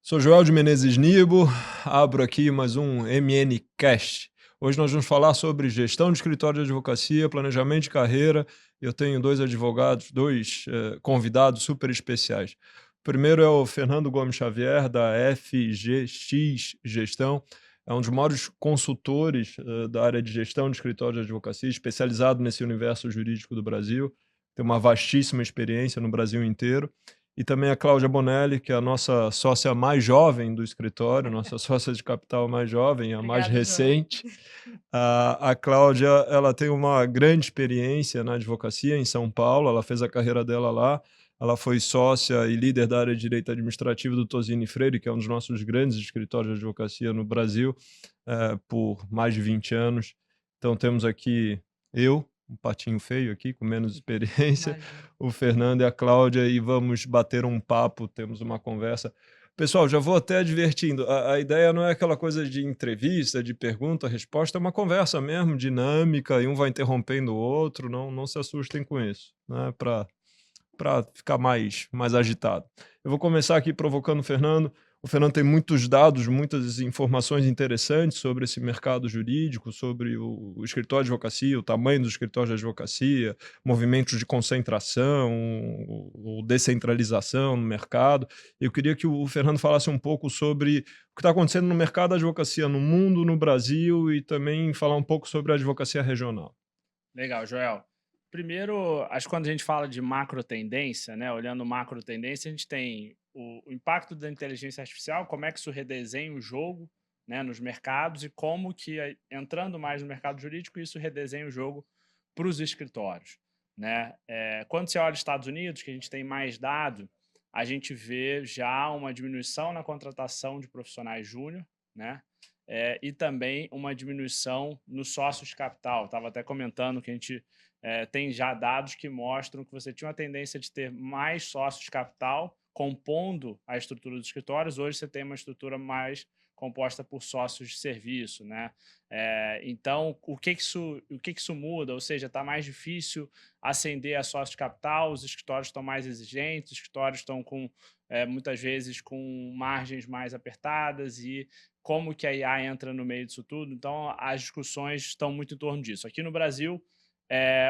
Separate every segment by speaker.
Speaker 1: Sou Joel de Menezes Nibo, abro aqui mais um MNcast. Hoje nós vamos falar sobre gestão de escritório de advocacia, planejamento de carreira. Eu tenho dois advogados, dois convidados super especiais. O primeiro é o Fernando Gomes Xavier, da FGX Gestão. É um dos maiores consultores da área de gestão de escritório de advocacia, especializado nesse universo jurídico do Brasil. Tem uma vastíssima experiência no Brasil inteiro. E também a Cláudia Bonelli, que é a nossa sócia mais jovem do escritório, nossa sócia de capital mais jovem, a mais
Speaker 2: Obrigada, Joel.
Speaker 1: recente. A Cláudia, ela tem uma grande experiência na advocacia em São Paulo, ela fez a carreira dela lá, ela foi sócia e líder da área de direito administrativo do Tosini Freire, que é um dos nossos grandes escritórios de advocacia no Brasil, por mais de 20 anos. Então temos aqui eu, um patinho feio aqui, com menos experiência,
Speaker 2: Imagina.
Speaker 1: o Fernando e a Cláudia, e vamos bater um papo, temos uma conversa. Pessoal, já vou até advertindo, a ideia não é aquela coisa de entrevista, de pergunta, resposta, é uma conversa mesmo, dinâmica, e um vai interrompendo o outro, não se assustem com isso, né, para ficar mais agitado. Eu vou começar aqui provocando o Fernando. O Fernando tem muitos dados, muitas informações interessantes sobre esse mercado jurídico, sobre o escritório de advocacia, o tamanho do escritório de advocacia, movimentos de concentração ou descentralização no mercado. Eu queria que o Fernando falasse um pouco sobre o que está acontecendo no mercado da advocacia no mundo, no Brasil, e também falar um pouco sobre a advocacia regional.
Speaker 2: Legal, Joel. Primeiro, acho que quando a gente fala de macro tendência, né, olhando macro tendência, a gente tem o impacto da inteligência artificial, como é que isso redesenha o jogo, né, nos mercados e como que, entrando mais no mercado jurídico, isso redesenha o jogo para os escritórios, né? Quando você olha os Estados Unidos, que a gente tem mais dado, a gente vê já uma diminuição na contratação de profissionais júnior, né? E também uma diminuição nos sócios de capital. Estava até comentando que a gente tem já dados que mostram que você tinha uma tendência de ter mais sócios de capital compondo a estrutura dos escritórios. Hoje você tem uma estrutura mais composta por sócios de serviço, né? Então, o que que isso muda? Ou seja, está mais difícil ascender a sócio de capital, os escritórios estão mais exigentes, os escritórios estão com muitas vezes com margens mais apertadas e como que a IA entra no meio disso tudo. Então, as discussões estão muito em torno disso. Aqui no Brasil,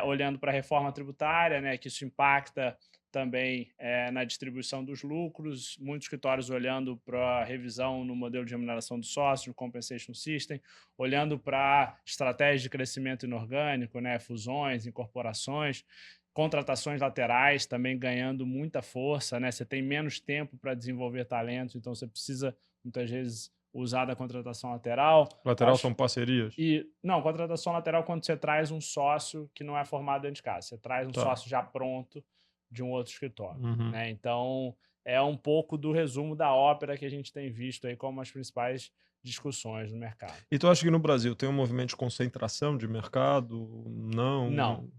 Speaker 2: olhando para a reforma tributária, né, que isso impacta também na distribuição dos lucros, muitos escritórios olhando para a revisão no modelo de remuneração do sócio, no compensation system, olhando para estratégias de crescimento inorgânico, né, fusões, incorporações, contratações laterais também ganhando muita força, né? Você tem menos tempo para desenvolver talentos, então você precisa muitas vezes usar da contratação lateral.
Speaker 1: Lateral
Speaker 2: Acho
Speaker 1: são parcerias?
Speaker 2: não, contratação lateral quando você traz um sócio que não é formado dentro de casa, você traz um
Speaker 1: Tá.
Speaker 2: sócio já pronto de um outro escritório,
Speaker 1: Uhum.
Speaker 2: né? Então, é um pouco do resumo da ópera que a gente tem visto aí como as principais discussões no mercado.
Speaker 1: E tu acha que no Brasil tem um movimento de concentração de mercado? Não,
Speaker 2: Não,
Speaker 1: não.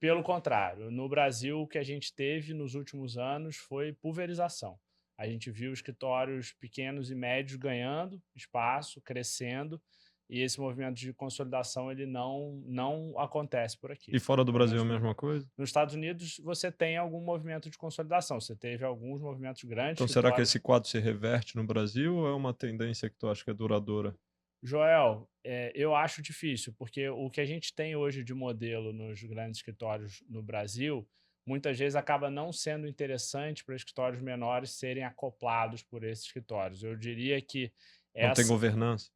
Speaker 2: pelo contrário. No Brasil, o que a gente teve nos últimos anos foi pulverização. A gente viu escritórios pequenos e médios ganhando espaço, crescendo, e esse movimento de consolidação ele não acontece por aqui.
Speaker 1: E fora do
Speaker 2: Pelo
Speaker 1: Brasil é
Speaker 2: menos
Speaker 1: a mesma coisa?
Speaker 2: nos Estados Unidos, você tem algum movimento de consolidação. Você teve alguns movimentos grandes,
Speaker 1: Então será que
Speaker 2: escritórios.
Speaker 1: esse quadro se reverte no Brasil ou é uma tendência que tu acha que é duradoura?
Speaker 2: Joel, eu acho difícil, porque o que a gente tem hoje de modelo nos grandes escritórios no Brasil, muitas vezes acaba não sendo interessante para escritórios menores serem acoplados por esses escritórios. Eu diria que
Speaker 1: Não tem
Speaker 2: essa,
Speaker 1: governança?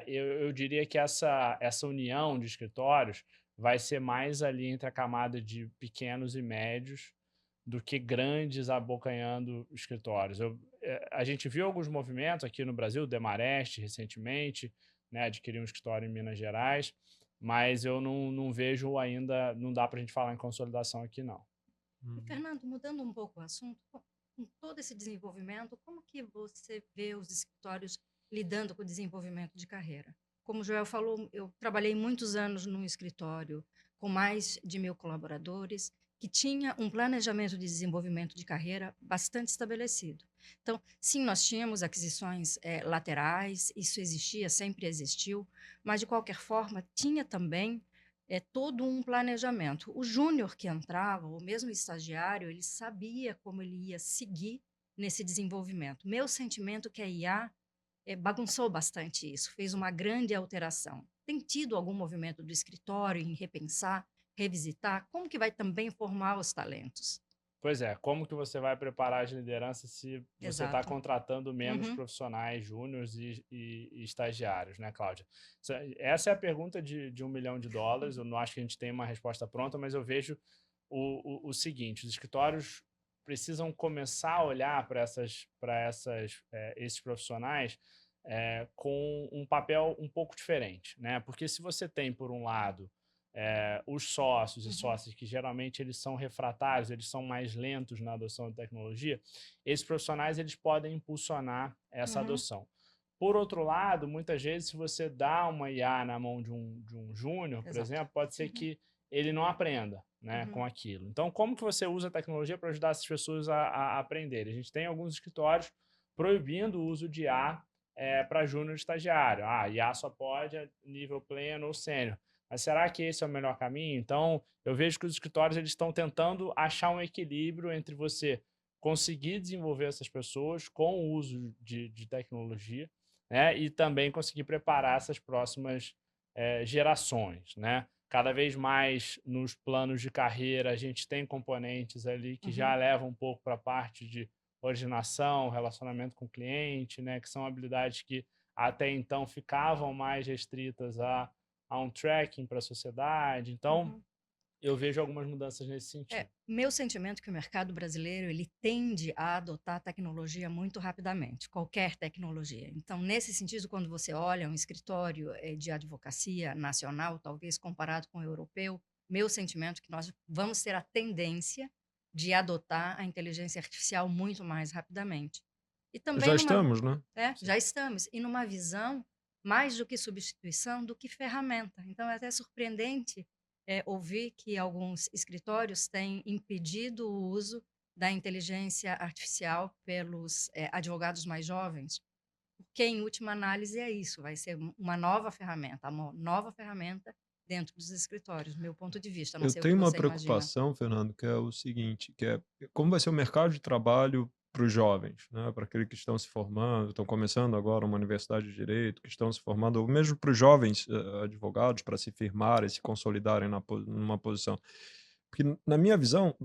Speaker 2: eu diria que essa união de escritórios vai ser mais ali entre a camada de pequenos e médios do que grandes abocanhando escritórios. A gente viu alguns movimentos aqui no Brasil, o Demarest recentemente, né, adquiriu um escritório em Minas Gerais, mas eu não vejo ainda, não dá para a gente falar em consolidação aqui, não.
Speaker 3: E,
Speaker 1: Uhum.
Speaker 3: Fernando, mudando um pouco o assunto, com todo esse desenvolvimento, como que você vê os escritórios lidando com o desenvolvimento de carreira? Como o Joel falou, eu trabalhei muitos anos num escritório com mais de 1.000 colaboradores, que tinha um planejamento de desenvolvimento de carreira bastante estabelecido. Então, sim, nós tínhamos aquisições laterais, isso existia, sempre existiu, mas, de qualquer forma, tinha também todo um planejamento. O júnior que entrava, ou mesmo o estagiário, ele sabia como ele ia seguir nesse desenvolvimento. Meu sentimento é que a IA bagunçou bastante isso, fez uma grande alteração. Tem tido algum movimento do escritório em repensar, revisitar? Como que vai também formar os talentos?
Speaker 2: Pois é, como que você vai preparar as lideranças se você está
Speaker 3: Exato.
Speaker 2: contratando menos
Speaker 3: Uhum,
Speaker 2: profissionais júniores e estagiários, né, Cláudia? Essa é a pergunta de US$ 1 milhão. Eu não acho que a gente tem uma resposta pronta, mas eu vejo o seguinte: os escritórios precisam começar a olhar para esses profissionais com um papel um pouco diferente, né? Porque se você tem, por um lado, os sócios e
Speaker 3: uhum,
Speaker 2: sócias que geralmente eles são refratários, eles são mais lentos na adoção de tecnologia, esses profissionais eles podem impulsionar essa
Speaker 3: uhum,
Speaker 2: adoção. Por outro lado, muitas vezes, se você dá uma IA na mão de um júnior, por
Speaker 3: exato.
Speaker 2: exemplo, pode ser
Speaker 3: Uhum,
Speaker 2: que ele não aprenda, né, com
Speaker 3: uhum,
Speaker 2: aquilo. Então, como que você usa a tecnologia para ajudar essas pessoas a aprenderem? A gente tem alguns escritórios proibindo o uso de IA para júnior e estagiário. IA só pode a nível pleno ou sênior. Mas será que esse é o melhor caminho? Então, eu vejo que os escritórios eles estão tentando achar um equilíbrio entre você conseguir desenvolver essas pessoas com o uso de tecnologia, né, e também conseguir preparar essas próximas gerações, né? Cada vez mais nos planos de carreira a gente tem componentes ali que já
Speaker 3: uhum.
Speaker 2: levam um pouco para a parte de originação, relacionamento com o cliente, né, que são habilidades que até então ficavam mais restritas a um tracking para a sociedade. Então,
Speaker 3: Uhum.
Speaker 2: eu vejo algumas mudanças nesse sentido.
Speaker 3: Meu sentimento é que o mercado brasileiro ele tende a adotar tecnologia muito rapidamente, qualquer tecnologia. Então, nesse sentido, quando você olha um escritório de advocacia nacional, talvez comparado com o europeu, meu sentimento é que nós vamos ter a tendência de adotar a inteligência artificial muito mais rapidamente. E também
Speaker 1: Já estamos, né?
Speaker 2: Sim.
Speaker 3: já estamos, e numa visão mais do que substituição, do que ferramenta. Então, é até surpreendente ouvir que alguns escritórios têm impedido o uso da inteligência artificial pelos advogados mais jovens, porque, em última análise, é isso, vai ser uma nova ferramenta dentro dos escritórios, meu ponto de vista. Não
Speaker 1: Eu
Speaker 3: sei o que
Speaker 1: tenho uma
Speaker 3: você imagina.
Speaker 1: preocupação, Fernando, que é o seguinte, que é como vai ser o mercado de trabalho para os jovens, né? Para aqueles que estão se formando, estão começando agora uma universidade de direito, que estão se formando, ou mesmo para os jovens advogados, para se firmarem, se consolidarem numa posição. Porque, na minha visão,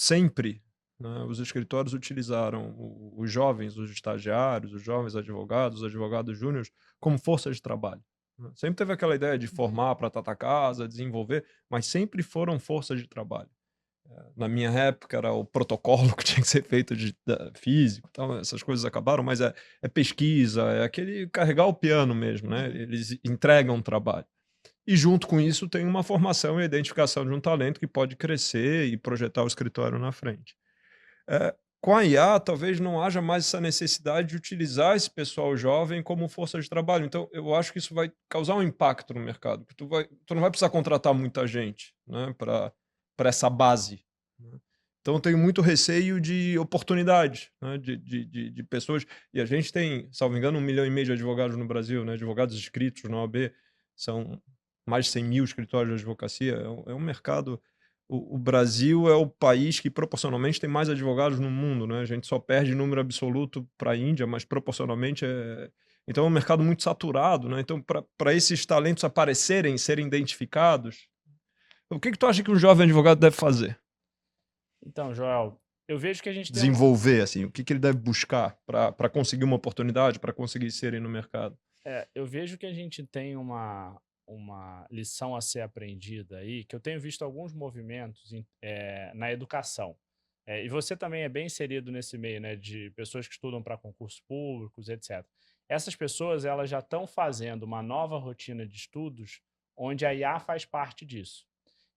Speaker 1: sempre, né, os escritórios utilizaram os jovens, os estagiários, os jovens advogados, os advogados júniores, como força de trabalho, né? Sempre teve aquela ideia de
Speaker 3: Uhum,
Speaker 1: formar para tratar casa, desenvolver, mas sempre foram força de trabalho. Na minha época era o protocolo que tinha que ser feito físico, então essas coisas acabaram, mas é pesquisa, é aquele carregar o piano mesmo, né?
Speaker 3: uhum.
Speaker 1: Eles entregam trabalho. E junto com isso tem uma formação e a identificação de um talento que pode crescer e projetar o escritório na frente. Com a IA, talvez não haja mais essa necessidade de utilizar esse pessoal jovem como força de trabalho. Então, eu acho que isso vai causar um impacto no mercado, porque tu não vai precisar contratar muita gente, né, para essa base, né. Então, eu tenho muito receio de oportunidade, né, de pessoas. E a gente tem, salvo engano, 1,5 milhão de advogados no Brasil, né, advogados inscritos na OAB, são mais de 100 mil escritórios de advocacia. É um mercado. O Brasil é o país que proporcionalmente tem mais advogados no mundo, né? A gente só perde em número absoluto para a Índia, mas proporcionalmente é. Então é um mercado muito saturado, né? Então, para esses talentos aparecerem, serem identificados, o que tu acha que um jovem advogado deve fazer?
Speaker 2: Então, Joel, eu vejo que a gente tem
Speaker 1: Desenvolver, assim, o que ele deve buscar para conseguir uma oportunidade, para conseguir serem no mercado?
Speaker 2: eu vejo que a gente tem uma lição a ser aprendida aí, que eu tenho visto alguns movimentos na educação. E você também é bem inserido nesse meio, né, de pessoas que estudam para concursos públicos, etc. Essas pessoas, elas já estão fazendo uma nova rotina de estudos onde a IA faz parte disso.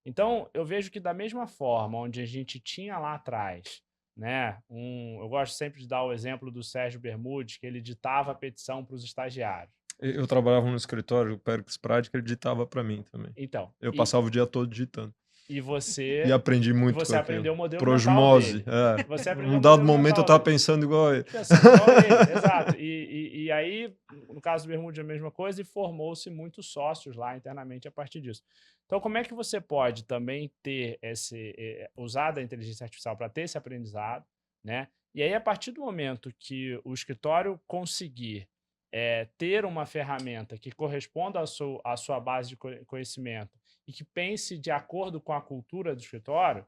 Speaker 2: Então, eu vejo que da mesma forma onde a gente tinha lá atrás, né, eu gosto sempre de dar o exemplo do Sérgio Bermudes, que ele ditava a petição para os estagiários.
Speaker 1: Eu trabalhava no escritório, o Périx Prade, que ele ditava para mim também.
Speaker 2: Então,
Speaker 1: Eu passava o dia todo digitando.
Speaker 2: e
Speaker 1: E
Speaker 2: você
Speaker 1: aprendi
Speaker 2: e
Speaker 1: muito com
Speaker 2: você
Speaker 1: aquilo.
Speaker 2: aprendeu o modelo
Speaker 1: Por
Speaker 2: mental
Speaker 1: osmose,
Speaker 2: dele.
Speaker 1: é.
Speaker 2: Você aprendeu
Speaker 1: Num
Speaker 2: o
Speaker 1: dado
Speaker 2: modelo
Speaker 1: momento eu
Speaker 2: mental
Speaker 1: estava
Speaker 2: dele.
Speaker 1: pensando igual ele.
Speaker 2: Pensando igual ele, exato. E aí, no caso do Bermudes, a mesma coisa, e formou-se muitos sócios lá internamente a partir disso. Então, como é que você pode também ter usar a inteligência artificial para ter esse aprendizado, né? E aí, a partir do momento que o escritório conseguir ter uma ferramenta que corresponda à sua base de conhecimento e que pense de acordo com a cultura do escritório,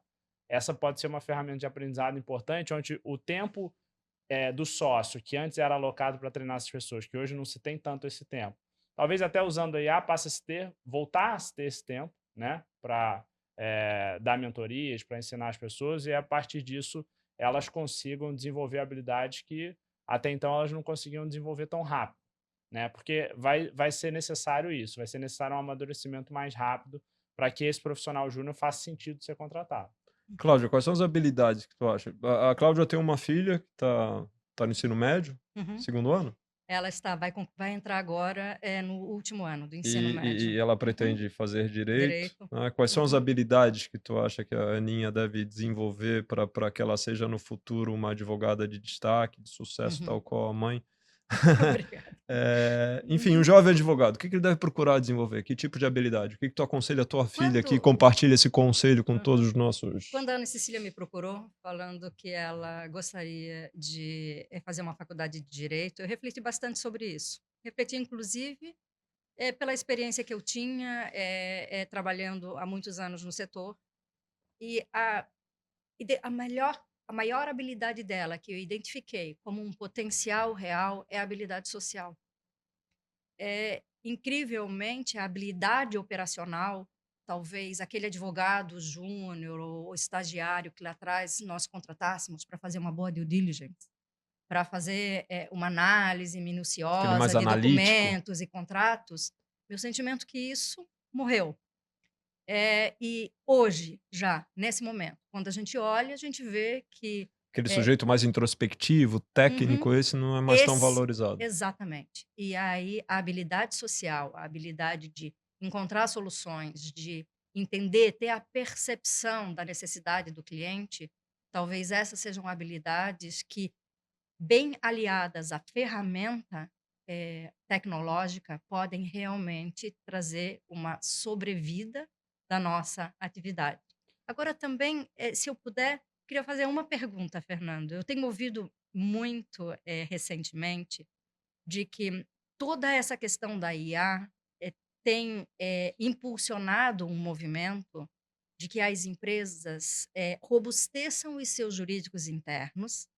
Speaker 2: essa pode ser uma ferramenta de aprendizado importante, onde o tempo do sócio, que antes era alocado para treinar essas pessoas, que hoje não se tem tanto esse tempo. Talvez até usando a IA passe a se ter, voltar a se ter esse tempo, né, para dar mentorias, para ensinar as pessoas, e a partir disso elas consigam desenvolver habilidades que até então elas não conseguiam desenvolver tão rápido, né? Porque vai ser necessário isso, vai ser necessário um amadurecimento mais rápido para que esse profissional júnior faça sentido ser contratado.
Speaker 1: Cláudia, quais são as habilidades que tu acha? A Cláudia tem uma filha que tá no ensino médio,
Speaker 3: Uhum.
Speaker 1: segundo ano,
Speaker 3: Ela vai entrar agora no último ano do ensino
Speaker 1: e
Speaker 3: médio.
Speaker 1: ela
Speaker 3: Uhum.
Speaker 1: pretende fazer direito,
Speaker 3: Direito.
Speaker 1: né? Quais são as
Speaker 3: Uhum.
Speaker 1: habilidades que tu acha que a Aninha deve desenvolver para que ela seja no futuro uma advogada de destaque, de sucesso,
Speaker 3: Uhum.
Speaker 1: tal qual a mãe?
Speaker 3: Obrigada.
Speaker 1: Enfim, um jovem advogado, o que que ele deve procurar desenvolver? Que tipo de habilidade? O que que tu aconselha a tua filha que
Speaker 3: Quando
Speaker 1: compartilha esse conselho com todos
Speaker 3: Uhum.
Speaker 1: os nossos...
Speaker 3: Quando a Ana Cecília me procurou, falando que ela gostaria de fazer uma faculdade de direito, eu refleti bastante sobre isso. Refleti, inclusive, pela experiência que eu tinha trabalhando há muitos anos no setor. E a maior habilidade dela, que eu identifiquei como um potencial real, é a habilidade social. Incrivelmente, a habilidade operacional, talvez aquele advogado júnior ou estagiário que lá atrás nós contratássemos para fazer uma boa due diligence, para fazer uma análise
Speaker 1: Aquele mais
Speaker 3: minuciosa de
Speaker 1: analítico.
Speaker 3: documentos e contratos, meu sentimento é que isso morreu. E hoje, já, nesse momento, quando a gente olha, a gente vê que
Speaker 1: Aquele
Speaker 3: é,
Speaker 1: sujeito mais introspectivo,
Speaker 3: uhum,
Speaker 1: técnico, esse não é mais tão
Speaker 3: esse
Speaker 1: valorizado.
Speaker 3: exatamente. E aí a habilidade social, a habilidade de encontrar soluções, de entender, ter a percepção da necessidade do cliente, talvez essas sejam habilidades que, bem aliadas à ferramenta, tecnológica, podem realmente trazer uma sobrevida da nossa atividade. Agora também, se eu puder, queria fazer uma pergunta, Fernando. Eu tenho ouvido muito, recentemente, de que toda essa questão da IA, tem, impulsionado um movimento de que as empresas, robusteçam os seus jurídicos internos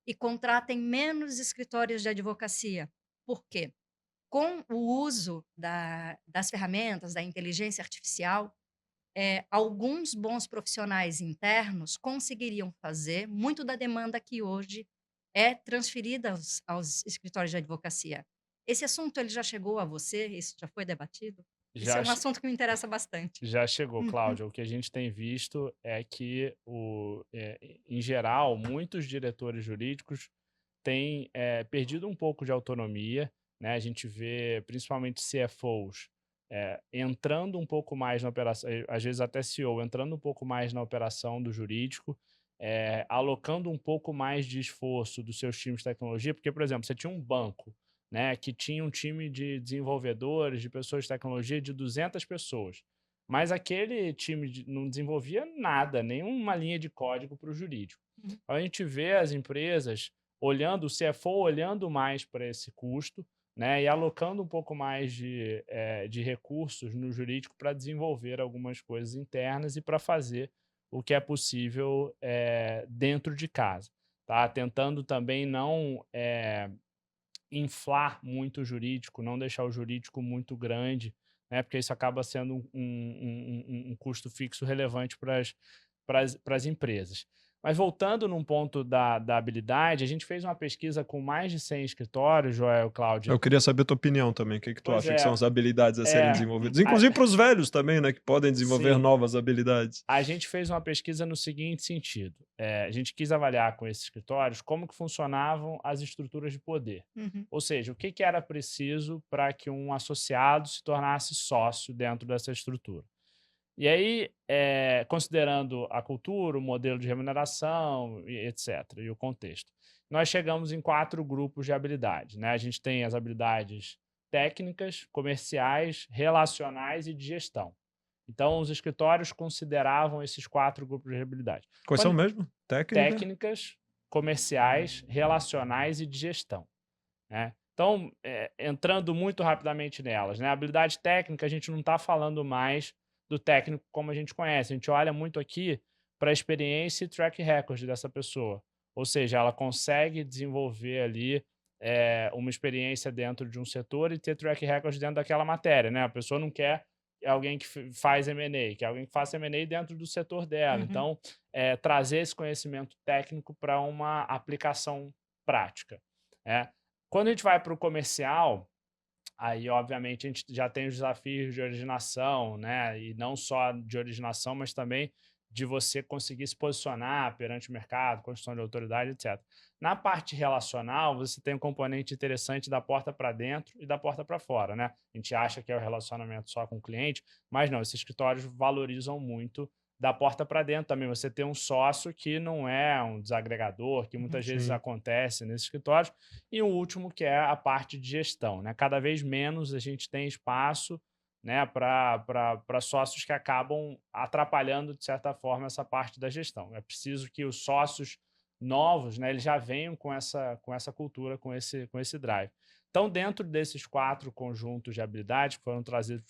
Speaker 3: e contratem menos escritórios de advocacia. Por quê? Com o uso das ferramentas, da inteligência artificial, alguns bons profissionais internos conseguiriam fazer muito da demanda que hoje é transferida aos escritórios de advocacia. Esse assunto ele já chegou a você? Isso já foi debatido? Esse é
Speaker 2: Já,
Speaker 3: um assunto que me interessa bastante.
Speaker 2: já chegou,
Speaker 3: Uhum,
Speaker 2: Cláudia. O que a gente tem visto é que, em geral, muitos diretores jurídicos têm perdido um pouco de autonomia, né? A gente vê, principalmente CFOs, entrando um pouco mais na operação, às vezes até CEO, entrando um pouco mais na operação do jurídico, alocando um pouco mais de esforço dos seus times de tecnologia, porque, por exemplo, você tinha um banco, né, que tinha um time de desenvolvedores, de pessoas de tecnologia de 200 pessoas. Mas aquele time não desenvolvia nada, nenhuma linha de código para o jurídico.
Speaker 3: uhum.
Speaker 2: A gente vê as empresas olhando, o CFO olhando mais para esse custo, né, e alocando um pouco mais de recursos no jurídico para desenvolver algumas coisas internas e para fazer o que é possível dentro de casa. Tá? Tentando também não inflar muito o jurídico, não deixar o jurídico muito grande, né, porque isso acaba sendo um custo fixo relevante para as empresas. Mas voltando num ponto da habilidade, a gente fez uma pesquisa com mais de 100 escritórios, Joel,
Speaker 1: Eu
Speaker 2: Cláudia.
Speaker 1: queria saber a tua opinião também, o que que tu
Speaker 2: Pois
Speaker 1: acha que são
Speaker 2: é,
Speaker 1: as habilidades a serem
Speaker 2: é,
Speaker 1: desenvolvidas? Inclusive para os velhos também, né, que podem desenvolver
Speaker 2: sim.
Speaker 1: novas habilidades.
Speaker 2: A gente fez uma pesquisa no seguinte sentido: a gente quis avaliar com esses escritórios como que funcionavam as estruturas de poder.
Speaker 3: Uhum.
Speaker 2: Ou seja, o que que era preciso para que um associado se tornasse sócio dentro dessa estrutura. E aí, considerando a cultura, o modelo de remuneração, e etc., e o contexto, nós chegamos em 4 grupos de habilidades, né? A gente tem as habilidades técnicas, comerciais, relacionais e de gestão. Então, os escritórios consideravam esses 4 grupos de habilidade.
Speaker 1: Quais são
Speaker 2: Quando
Speaker 1: mesmo? Técnica?
Speaker 2: técnicas, comerciais, relacionais e de gestão, né? Então, entrando muito rapidamente nelas, né? Habilidade técnica, a gente não está falando mais do técnico como a gente conhece. A gente olha muito aqui para a experiência e track record dessa pessoa. Ou seja, ela consegue desenvolver ali uma experiência dentro de um setor e ter track record dentro daquela matéria, né? A pessoa não quer alguém que faz M&A, quer alguém que faça M&A dentro do setor dela.
Speaker 3: Uhum.
Speaker 2: Então, trazer esse conhecimento técnico para uma aplicação prática, né? Quando a gente vai para o comercial, aí, obviamente, a gente já tem os desafios de originação, né? E não só de originação, mas também de você conseguir se posicionar perante o mercado, construção de autoridade, etc. Na parte relacional, você tem um componente interessante da porta para dentro e da porta para fora, né? A gente acha que é o relacionamento só com o cliente, mas não, esses escritórios valorizam muito da porta para dentro também. Você tem um sócio que não é um desagregador, que muitas vezes
Speaker 1: Sim.
Speaker 2: acontece nesses escritórios, e o último, que é a parte de gestão, né? Cada vez menos a gente tem espaço, né, para sócios que acabam atrapalhando, de certa forma, essa parte da gestão. É preciso que os sócios novos, né, eles já venham com essa cultura, com esse drive. Então, dentro desses 4 conjuntos de habilidades que foram trazidos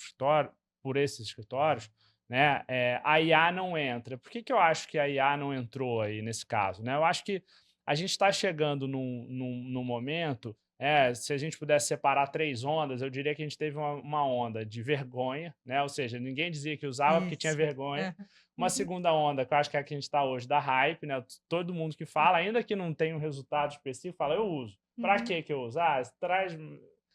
Speaker 2: por esses escritórios, né, a IA não entra. Por que eu acho que a IA não entrou aí nesse caso? Né? Eu acho que a gente está chegando num momento, se a gente pudesse separar 3 ondas, eu diria que a gente teve uma onda de vergonha, né? Ou seja, ninguém dizia que usava porque tinha
Speaker 3: Isso.
Speaker 2: vergonha.
Speaker 3: Aham.
Speaker 2: Uma
Speaker 3: Uhum.
Speaker 2: segunda onda, que eu acho que é a que a gente está hoje, da hype, né? Todo mundo que fala, ainda que não tenha um resultado específico, fala, eu uso. Para
Speaker 3: Uhum.
Speaker 2: que eu uso? Ah, traz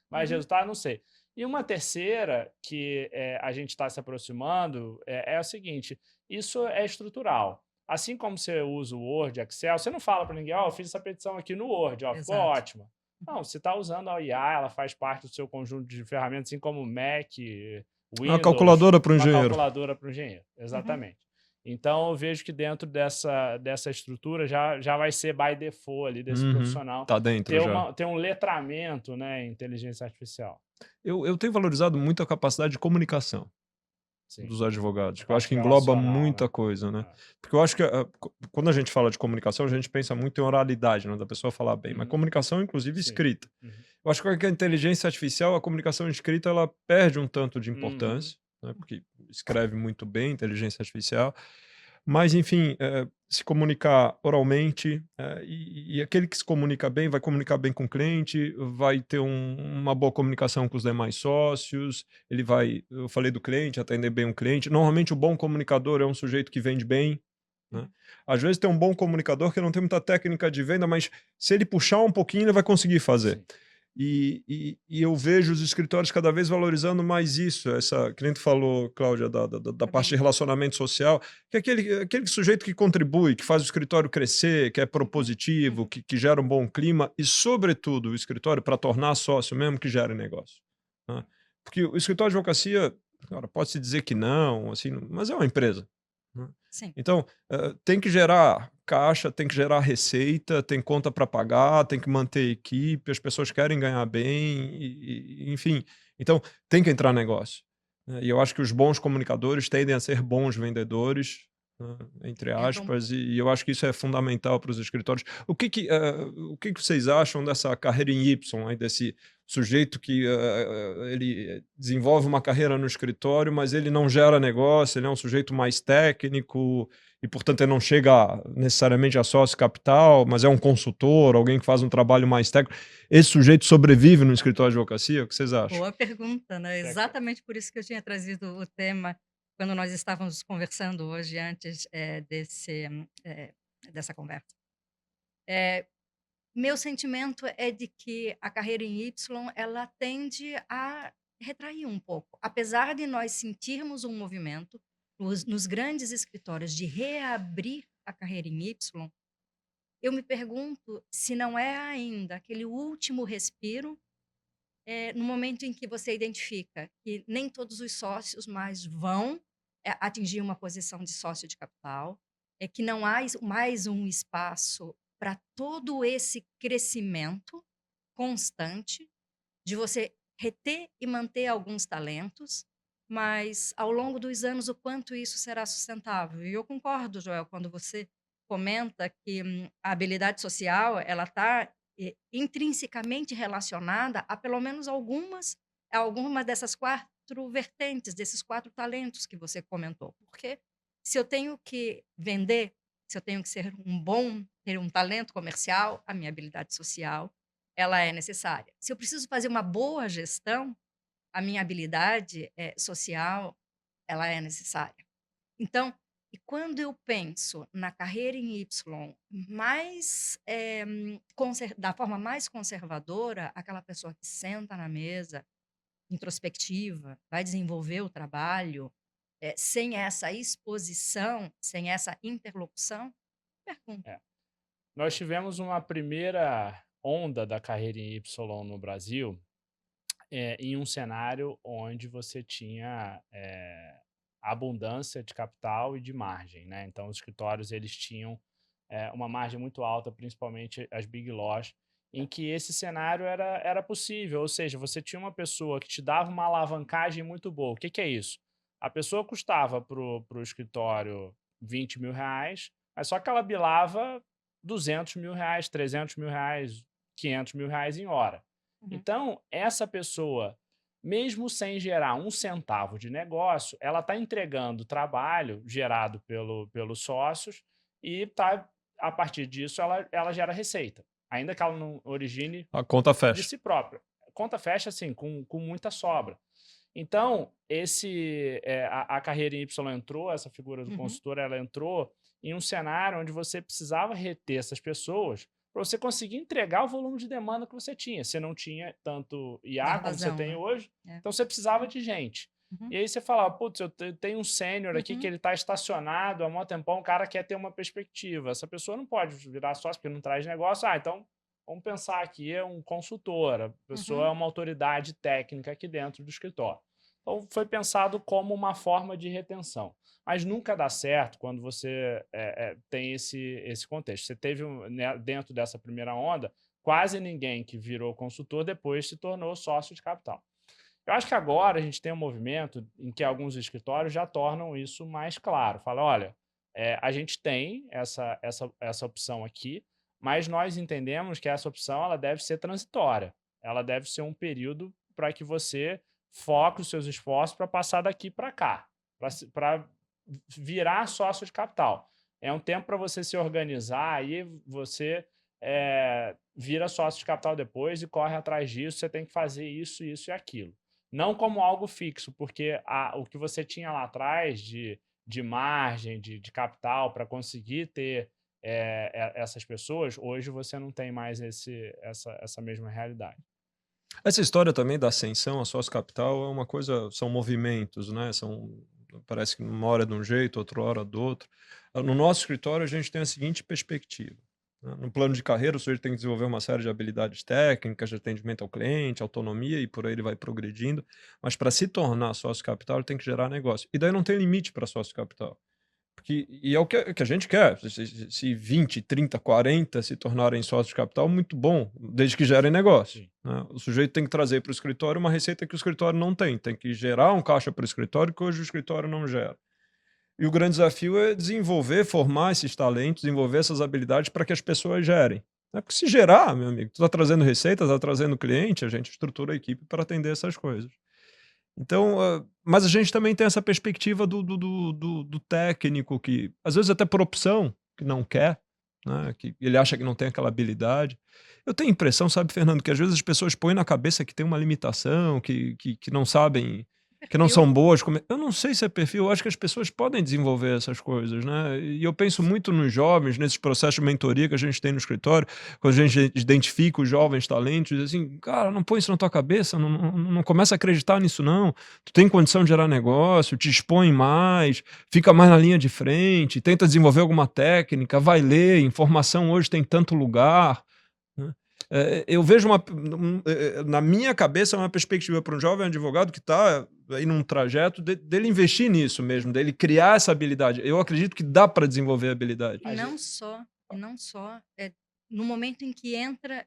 Speaker 2: mais
Speaker 3: Uhum.
Speaker 2: resultado? Não sei. E uma terceira, que a gente está se aproximando, é o seguinte: isso é estrutural. Assim como você usa o Word, Excel, você não fala para ninguém, ó, eu fiz essa petição aqui no Word, ó, ficou
Speaker 3: Exato.
Speaker 2: ótima. Não, você está usando a IA, ela faz parte do seu conjunto de ferramentas, assim como Mac,
Speaker 1: Uma
Speaker 2: Windows,
Speaker 1: calculadora para o
Speaker 2: uma
Speaker 1: engenheiro.
Speaker 2: calculadora para o engenheiro.
Speaker 3: Uhum.
Speaker 2: Exatamente. Então, eu vejo que dentro dessa estrutura já vai ser by default ali desse
Speaker 1: Uhum.
Speaker 2: profissional
Speaker 1: Tá dentro já.
Speaker 2: ter um letramento, né, em inteligência artificial.
Speaker 1: Eu tenho valorizado muito a capacidade de comunicação
Speaker 2: Sim.
Speaker 1: dos advogados,
Speaker 2: A
Speaker 1: que eu acho
Speaker 2: parte
Speaker 1: que engloba
Speaker 2: relacional,
Speaker 1: muita
Speaker 2: né?
Speaker 1: coisa, né.
Speaker 2: É.
Speaker 1: Porque eu acho que, quando a gente fala de comunicação, a gente pensa muito em oralidade, né, da pessoa falar bem, mas
Speaker 2: Uhum.
Speaker 1: comunicação, inclusive
Speaker 2: Sim.
Speaker 1: escrita.
Speaker 2: Uhum.
Speaker 1: Eu acho que a inteligência artificial, a comunicação escrita, ela perde um tanto de
Speaker 2: Uhum.
Speaker 1: importância, né, porque escreve muito bem inteligência artificial, mas enfim, se comunicar oralmente, e aquele que se comunica bem, vai comunicar bem com o cliente, vai ter uma boa comunicação com os demais sócios, ele vai, eu falei do cliente, atender bem o cliente. Normalmente o bom comunicador é um sujeito que vende bem, né.
Speaker 3: Uhum.
Speaker 1: Às vezes tem um bom comunicador que não tem muita técnica de venda, mas se ele puxar um pouquinho, ele vai conseguir fazer.
Speaker 2: Sim.
Speaker 1: E eu vejo os escritórios cada vez valorizando mais isso, essa que nem tu falou, Cláudia, da parte de
Speaker 3: Habilidade.
Speaker 1: relacionamento social, que é aquele sujeito que contribui, que faz o escritório crescer, que é
Speaker 3: Uhum.
Speaker 1: propositivo,
Speaker 3: Uhum.
Speaker 1: que gera um bom clima e, sobretudo, o escritório para tornar sócio mesmo que gere negócio, né. Porque o escritório de advocacia, cara, pode-se dizer que não, assim, mas é uma empresa, né.
Speaker 3: Sim.
Speaker 1: Então, tem que gerar caixa, tem que gerar receita, tem conta para pagar, tem que manter equipe, as pessoas querem ganhar bem, enfim. Então, tem que entrar negócio, né. E eu acho que os bons comunicadores tendem a ser bons vendedores, né, entre
Speaker 3: Entram.
Speaker 1: aspas, e eu acho que isso é fundamental para os escritórios. O que que vocês acham dessa carreira em Y, aí, desse sujeito que ele desenvolve uma carreira no escritório, mas ele não gera negócio, ele é um sujeito mais técnico e, portanto, ele não chega necessariamente a sócio capital, mas é um consultor, alguém que faz um trabalho mais técnico. Esse sujeito sobrevive no escritório de advocacia? O que vocês acham?
Speaker 3: Boa pergunta, né?
Speaker 2: É que-
Speaker 3: Exatamente por isso que eu tinha trazido o tema quando nós estávamos conversando hoje antes, dessa conversa. Eh, Meu sentimento é de que a carreira em Y, ela tende a retrair um pouco. Apesar de nós sentirmos um movimento nos grandes escritórios de reabrir a carreira em Y, eu me pergunto se não é ainda aquele último respiro, no momento em que você identifica que nem todos os sócios mais vão, atingir uma posição de sócio de capital, é que não há mais um espaço para todo esse crescimento constante, de você reter e manter alguns talentos, mas ao longo dos anos o quanto isso será sustentável. E eu concordo, Joel, quando você comenta que a habilidade social ela está intrinsecamente relacionada a pelo menos algumas dessas 4 vertentes, desses 4 talentos que você comentou. Porque se eu tenho que vender, se eu tenho que ter um talento comercial, a minha habilidade social ela é necessária. Se eu preciso fazer uma boa gestão, a minha habilidade social ela é necessária. Então, e quando eu penso na carreira em Y, da forma mais conservadora, aquela pessoa que senta na mesa, introspectiva, vai desenvolver o trabalho, sem essa exposição, sem essa interlocução, pergunta.
Speaker 2: É. Nós tivemos uma primeira onda da carreira em Y no Brasil, em um cenário onde você tinha abundância de capital e de margem, né? Então, os escritórios eles tinham uma margem muito alta, principalmente as Big Laws, em que esse cenário era possível, ou seja, você tinha uma pessoa que te dava uma alavancagem muito boa. O que, que é isso? A pessoa custava para o escritório R$ 20.000, mas só que ela bilava R$ 200.000, R$ 300.000, R$ 500.000 em hora.
Speaker 3: Uhum.
Speaker 2: Então, essa pessoa, mesmo sem gerar um centavo de negócio, ela está entregando trabalho gerado pelos sócios e a partir disso ela gera receita, ainda que ela não origine
Speaker 1: A conta
Speaker 2: de
Speaker 1: fecha.
Speaker 2: si própria. A conta fecha assim, com muita sobra. Então, a carreira em Y entrou, essa figura do
Speaker 3: Uhum.
Speaker 2: consultor, ela entrou em um cenário onde você precisava reter essas pessoas para você conseguir entregar o volume de demanda que você tinha. Você não tinha tanto IA como você
Speaker 3: Vazão,
Speaker 2: tem
Speaker 3: né?
Speaker 2: hoje,
Speaker 3: É.
Speaker 2: então você precisava de gente.
Speaker 3: Uhum.
Speaker 2: E aí você falava, putz, eu tenho um sênior aqui que
Speaker 3: Uhum.
Speaker 2: ele está estacionado há um tempão, o cara quer ter uma perspectiva. Essa pessoa não pode virar sócio porque não traz negócio. Então vamos pensar aqui, é um consultor, a pessoa é
Speaker 3: Uhum.
Speaker 2: uma autoridade técnica aqui dentro do escritório. Então, foi pensado como uma forma de retenção. Mas nunca dá certo quando você tem esse contexto. Você teve, né, dentro dessa primeira onda, quase ninguém que virou consultor depois se tornou sócio de capital. Eu acho que agora a gente tem um movimento em que alguns escritórios já tornam isso mais claro. Fala, olha, a gente tem essa opção aqui, mas nós entendemos que essa opção ela deve ser transitória. Ela deve ser um período para que você foque os seus esforços para passar daqui para cá, para virar sócio de capital. É um tempo para você se organizar, aí você vira sócio de capital depois e corre atrás disso, você tem que fazer isso, isso e aquilo. Não como algo fixo, porque o que você tinha lá atrás de margem, de capital para conseguir ter essas pessoas, hoje você não tem mais essa mesma realidade.
Speaker 1: Essa história também da ascensão a sócio capital é uma coisa, são movimentos, né? Parece que uma hora é de um jeito, outra hora do outro. No nosso escritório, a gente tem a seguinte perspectiva, né? No plano de carreira, o sujeito tem que desenvolver uma série de habilidades técnicas, de atendimento ao cliente, autonomia, e por aí ele vai progredindo. Mas para se tornar sócio capital, ele tem que gerar negócio. E daí não tem limite para sócio capital. E é o que a gente quer. Se 20, 30, 40 se tornarem sócios de capital, muito bom, desde que gerem negócio,
Speaker 2: Sim.
Speaker 1: né? O sujeito tem que trazer para o escritório uma receita que o escritório não tem que gerar um caixa para o escritório que hoje o escritório não gera. E o grande desafio é desenvolver, formar esses talentos, desenvolver essas habilidades para que as pessoas gerem. Né? Porque se gerar, meu amigo, tu está trazendo receitas, está trazendo cliente, a gente estrutura a equipe para atender essas coisas. Então, mas a gente também tem essa perspectiva do técnico que, às vezes até por opção, que não quer, né, que ele acha que não tem aquela habilidade. Eu tenho a impressão, sabe, Fernando, que às vezes as pessoas põem na cabeça que tem uma limitação, que não sabem, que não são
Speaker 3: Perfil.
Speaker 1: boas. Eu não sei se é perfil, eu acho que as pessoas podem desenvolver essas coisas, né? E eu penso muito nos jovens, nesses processos de mentoria que a gente tem no escritório, quando a gente identifica os jovens talentos, diz assim, cara, não põe isso na tua cabeça, não começa a acreditar nisso não, tu tem condição de gerar negócio, te expõe mais, fica mais na linha de frente, tenta desenvolver alguma técnica, vai ler, informação hoje tem tanto lugar, né? Eu vejo na minha cabeça uma perspectiva para um jovem advogado que está aí num trajeto dele investir nisso mesmo, dele criar essa habilidade. Eu acredito que dá para desenvolver a habilidade.
Speaker 3: E não só, no momento em que entra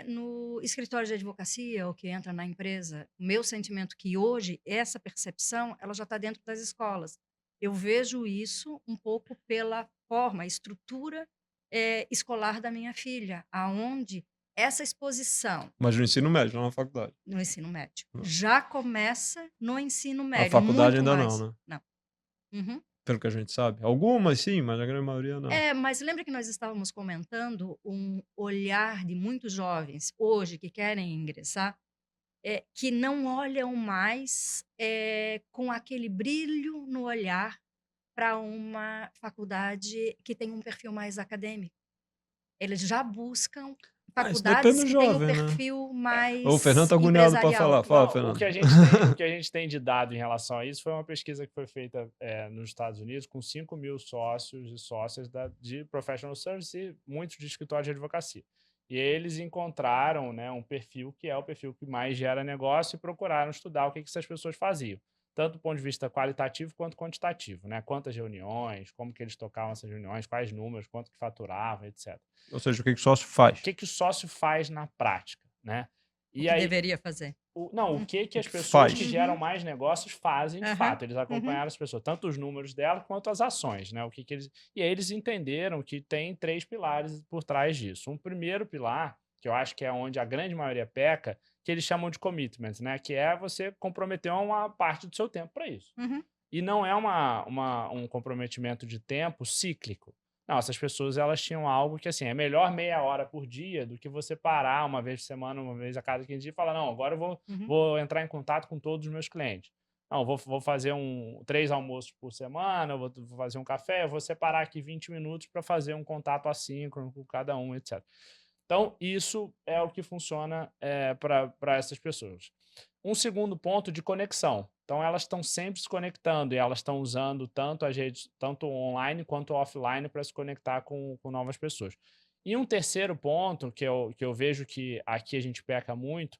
Speaker 3: no escritório de advocacia ou que entra na empresa, o meu sentimento que hoje essa percepção ela já está dentro das escolas. Eu vejo isso um pouco pela forma, a estrutura escolar da minha filha, aonde essa exposição
Speaker 1: Mas no ensino médio, não na faculdade.
Speaker 3: no ensino médio
Speaker 1: Não.
Speaker 3: já começa no ensino
Speaker 1: A
Speaker 3: médio,
Speaker 1: faculdade
Speaker 3: muito
Speaker 1: ainda
Speaker 3: mais.
Speaker 1: não, né?
Speaker 3: Não. Uhum.
Speaker 1: Pelo que a gente sabe. Algumas sim, mas a grande maioria não.
Speaker 3: Mas lembra que nós estávamos comentando um olhar de muitos jovens hoje que querem ingressar, que não olham mais com aquele brilho no olhar para uma faculdade que tem um perfil mais acadêmico. Eles já buscam
Speaker 1: Isso depende
Speaker 3: faculdades
Speaker 1: do
Speaker 3: que têm o
Speaker 1: jovem, né?
Speaker 3: perfil
Speaker 1: O Fernando
Speaker 3: mais
Speaker 1: tá agoniado para
Speaker 3: empresarial.
Speaker 1: falar. Fala,
Speaker 2: Não, o
Speaker 1: Fernando.
Speaker 2: que a gente tem de dado em relação a isso foi uma pesquisa que foi feita nos Estados Unidos com 5 mil sócios e sócias de professional service e muitos de escritório de advocacia. E eles encontraram, né, um perfil que é o perfil que mais gera negócio e procuraram estudar o que essas pessoas faziam, tanto do ponto de vista qualitativo quanto quantitativo, né? Quantas reuniões, como que eles tocavam essas reuniões, quais números, quanto que faturavam, etc.
Speaker 1: Ou seja, o que o sócio faz?
Speaker 2: O que o sócio faz na prática, né?
Speaker 3: O
Speaker 2: E
Speaker 3: que
Speaker 2: aí,
Speaker 3: deveria fazer.
Speaker 2: o que as
Speaker 1: que
Speaker 2: pessoas que
Speaker 1: faz?
Speaker 2: geram mais negócios fazem de
Speaker 3: Aham,
Speaker 2: fato. Eles
Speaker 3: uhum.
Speaker 2: acompanharam as pessoas, tanto os números dela quanto as ações, né? E aí eles entenderam que tem 3 pilares por trás disso. Um primeiro pilar, que eu acho que é onde a grande maioria peca, que eles chamam de commitment, né? Que é você comprometer uma parte do seu tempo para isso.
Speaker 3: Uhum.
Speaker 2: E não é um comprometimento de tempo cíclico. Não, essas pessoas elas tinham algo que assim, é melhor meia hora por dia do que você parar uma vez por semana, uma vez a cada 15 dias e falar, não, agora eu
Speaker 3: Uhum.
Speaker 2: vou entrar em contato com todos os meus clientes. Não, vou fazer 3 almoços por semana, eu vou fazer um café, eu vou separar aqui 20 minutos para fazer um contato assíncrono com cada um, etc. Então, isso é o que funciona para essas pessoas. Um segundo ponto de conexão. Então, elas estão sempre se conectando e elas estão usando tanto as redes, tanto online quanto offline, para se conectar com novas pessoas. E um terceiro ponto que eu vejo que aqui a gente peca muito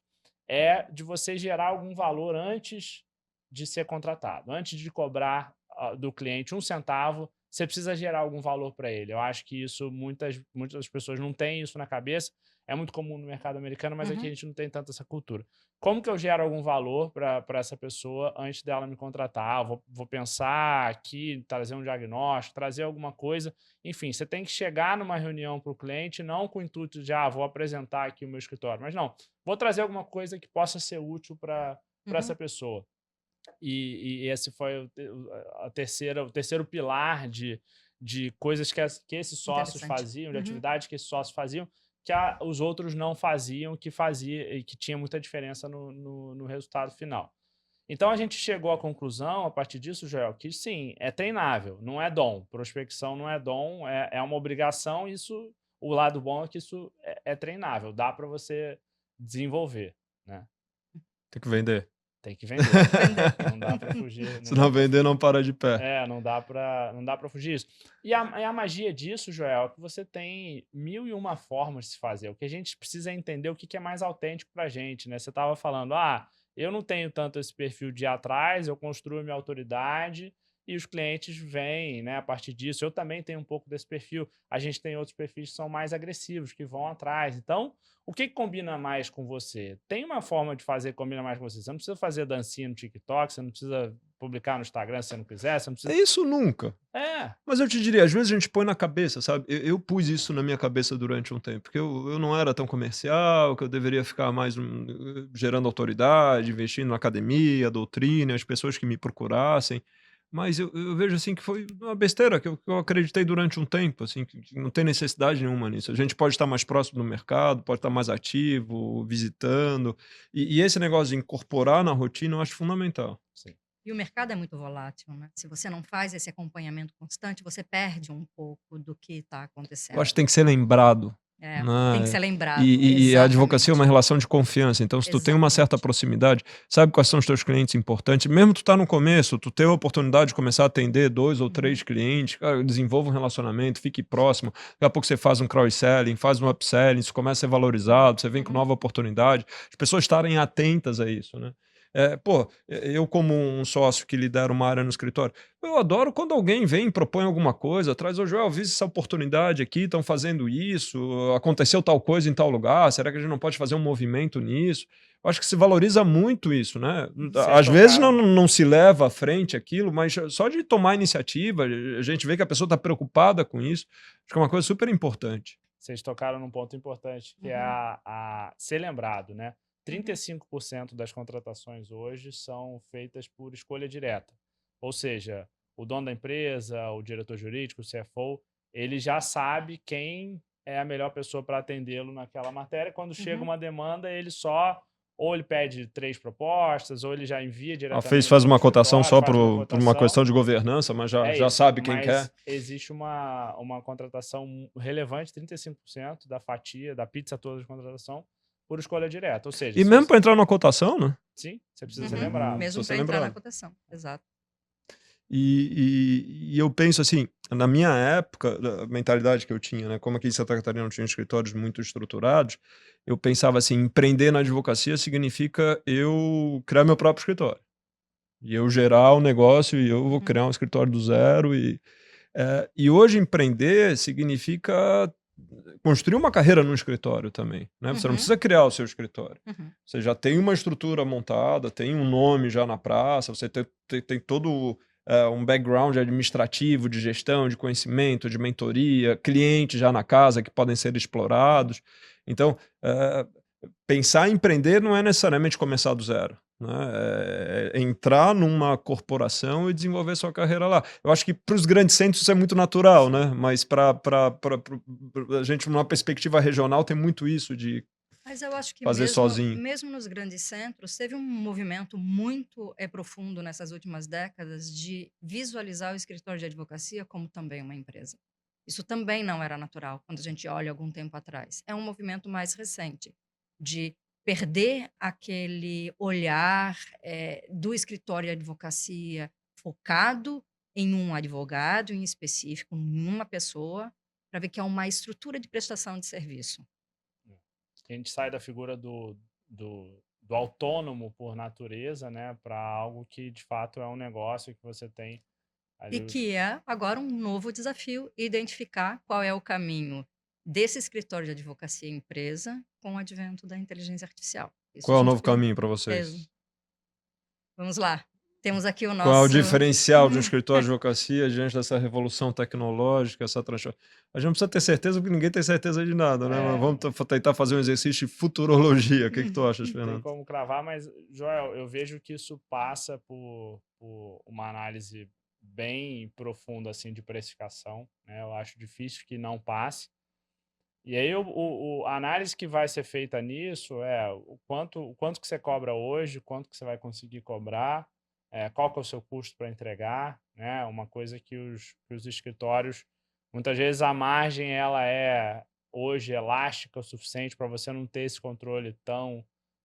Speaker 2: é de você gerar algum valor antes de ser contratado. Antes de cobrar do cliente 1 centavo, você precisa gerar algum valor para ele. Eu acho que isso muitas pessoas não têm isso na cabeça. É muito comum no mercado americano, mas aqui a
Speaker 3: Uhum.
Speaker 2: gente não tem tanto essa cultura. Como que eu gero algum valor para essa pessoa antes dela me contratar? Eu vou pensar aqui, trazer um diagnóstico, trazer alguma coisa. Enfim, você tem que chegar numa reunião para o cliente, não com o intuito de, vou apresentar aqui o meu escritório, mas não, vou trazer alguma coisa que possa ser útil para essa
Speaker 3: Uhum.
Speaker 2: pessoa. E esse foi o terceiro pilar de coisas que esses sócios
Speaker 3: Interessante.
Speaker 2: faziam, de
Speaker 3: Uhum.
Speaker 2: atividades que esses sócios faziam, que os outros não faziam, que tinha muita diferença no resultado final. Então a gente chegou à conclusão, a partir disso, Joel, que sim, é treinável, não é dom. Prospecção não é dom, é uma obrigação. Isso, o lado bom é que isso é treinável, dá para você desenvolver, né?
Speaker 1: Tem que vender.
Speaker 2: Tem que vender.
Speaker 3: Vender.
Speaker 2: Não dá para fugir.
Speaker 1: Se não vender, não para de pé.
Speaker 2: Não dá para fugir disso. E a magia disso, Joel, é que você tem 1001 formas de se fazer. O que a gente precisa é entender o que é mais autêntico para a gente, né? Você estava falando, eu não tenho tanto esse perfil de ir atrás, eu construo minha autoridade e os clientes vêm, né, a partir disso. Eu também tenho um pouco desse perfil. A gente tem outros perfis que são mais agressivos, que vão atrás. Então, o que combina mais com você? Tem uma forma de fazer que combina mais com você. Você não precisa fazer dancinha no TikTok, você não precisa publicar no Instagram se você não quiser, você não precisa...
Speaker 1: Isso nunca.
Speaker 2: É,
Speaker 1: Mas eu te diria, às vezes a gente põe na cabeça, sabe? Eu pus isso na minha cabeça durante um tempo, porque eu não era tão comercial, que eu deveria ficar mais gerando autoridade, investindo na academia, doutrina, as pessoas que me procurassem. Mas eu vejo assim que foi uma besteira que eu acreditei durante um tempo, assim, que não tem necessidade nenhuma nisso. A gente pode estar mais próximo do mercado, pode estar mais ativo, visitando. E esse negócio de incorporar na rotina eu acho fundamental.
Speaker 2: sim.
Speaker 3: E o mercado é muito volátil, né? Se você não faz esse acompanhamento constante, você perde um pouco do que está
Speaker 1: Eu
Speaker 3: acontecendo.
Speaker 1: acho que tem que ser lembrado.
Speaker 3: Tem que
Speaker 1: Né?
Speaker 3: ser lembrado.
Speaker 1: E a advocacia é uma
Speaker 3: Exatamente.
Speaker 1: relação de confiança. Então, se tu tem uma certa
Speaker 3: Exatamente.
Speaker 1: proximidade, sabe quais são os teus clientes importantes, mesmo tu tá no começo, tu ter a oportunidade de começar a atender 2 ou 3 clientes, cara, desenvolva um relacionamento, fique próximo. Daqui a pouco você faz um cross-selling, faz um upselling, isso começa a ser valorizado, você vem com nova oportunidade. As pessoas estarem atentas a isso, né? Pô, eu como um sócio que lidera uma área no escritório, eu adoro quando alguém vem e propõe alguma coisa, traz, ô Joel, vi essa oportunidade aqui, estão fazendo isso, aconteceu tal coisa em tal lugar, será que a gente não pode fazer um movimento nisso? Eu acho que se valoriza muito isso, né?
Speaker 2: Vocês
Speaker 1: Às vezes
Speaker 2: tocaram.
Speaker 1: não se leva à frente aquilo, mas só de tomar iniciativa, a gente vê que a pessoa está preocupada com isso, acho que é uma coisa super importante.
Speaker 2: Vocês tocaram num ponto importante, que é
Speaker 3: Uhum,
Speaker 2: a ser lembrado, né?
Speaker 3: uhum,
Speaker 2: 35% das contratações hoje são feitas por escolha direta. Ou seja, o dono da empresa, o diretor jurídico, o CFO, ele já sabe quem é a melhor pessoa para atendê-lo naquela matéria. Quando chega
Speaker 3: uhum.
Speaker 2: uma demanda, ele só ou ele pede 3 propostas, ou ele já envia
Speaker 1: A
Speaker 2: diretamente
Speaker 1: faz
Speaker 2: para o
Speaker 1: uma cotação
Speaker 2: escritório,
Speaker 1: só
Speaker 2: faz uma
Speaker 1: por uma
Speaker 2: cotação.
Speaker 1: questão de governança, mas
Speaker 2: É
Speaker 1: já
Speaker 2: isso,
Speaker 1: sabe quem quer.
Speaker 2: mas existe uma contratação relevante, 35% da fatia, da pizza toda de contratação, por escolha direta. Ou seja,
Speaker 1: E
Speaker 2: se
Speaker 1: mesmo
Speaker 2: você...
Speaker 1: para entrar numa cotação, né?
Speaker 2: Sim, você precisa ser
Speaker 3: Uhum.
Speaker 2: lembrado.
Speaker 1: Precisa
Speaker 3: Mesmo
Speaker 1: ser
Speaker 3: para entrar na
Speaker 1: lembrado.
Speaker 3: cotação, exato.
Speaker 1: E eu penso assim, na minha época, a mentalidade que eu tinha, né? Como aqui em Santa Catarina não tinha escritórios muito estruturados, eu pensava assim, empreender na advocacia significa eu criar meu próprio escritório. E eu gerar o negócio e eu vou
Speaker 3: Uhum,
Speaker 1: criar um escritório do zero. E hoje empreender significa construir uma carreira no escritório também, né? Você não
Speaker 3: uhum,
Speaker 1: precisa criar o seu escritório.
Speaker 3: uhum.
Speaker 1: Você já tem uma estrutura montada, tem um nome já na praça, você tem todo um background administrativo, de gestão, de conhecimento, de mentoria, clientes já na casa que podem ser explorados. Então, pensar em empreender não é necessariamente começar do zero. Né? É entrar numa corporação e desenvolver sua carreira lá. Eu acho que para os grandes centros isso é muito natural, né? Mas para a gente, numa perspectiva regional, tem muito isso de
Speaker 3: Mas eu acho que
Speaker 1: fazer sozinho.
Speaker 3: mesmo nos grandes centros, teve um movimento muito profundo nessas últimas décadas de visualizar o escritório de advocacia como também uma empresa. Isso também não era natural quando a gente olha algum tempo atrás. É um movimento mais recente de perder aquele olhar do escritório de advocacia focado em um advogado em específico, em uma pessoa, para ver que é uma estrutura de prestação de serviço.
Speaker 2: A gente sai da figura do autônomo por natureza, né, para algo que de fato é um negócio que você tem
Speaker 3: E
Speaker 2: ali os...
Speaker 3: que é agora um novo desafio identificar qual é o caminho desse escritório de advocacia empresa com o advento da inteligência artificial. Isso a
Speaker 1: Qual é o
Speaker 3: gente
Speaker 1: novo
Speaker 3: tem.
Speaker 1: caminho para
Speaker 3: é,
Speaker 1: vocês?
Speaker 3: Vamos lá. Temos aqui o
Speaker 1: Qual é o
Speaker 3: nosso.
Speaker 1: diferencial de um escritório de advocacia diante dessa revolução tecnológica, essa transformação? A gente não precisa ter certeza, porque ninguém tem certeza de nada, né? Mas
Speaker 2: É,
Speaker 1: vamos tentar fazer um exercício de futurologia. O que tu achas,
Speaker 2: não tem
Speaker 1: Fernando?
Speaker 2: como cravar, mas, Joel, eu vejo que isso passa por uma análise bem profunda assim de precificação, né? Eu acho difícil que não passe. E aí a análise que vai ser feita nisso é o quanto que você cobra hoje, quanto que você vai conseguir cobrar, qual que é o seu custo para entregar, né? Uma coisa que os escritórios, muitas vezes a margem ela é hoje elástica o suficiente para você não ter esse controle tão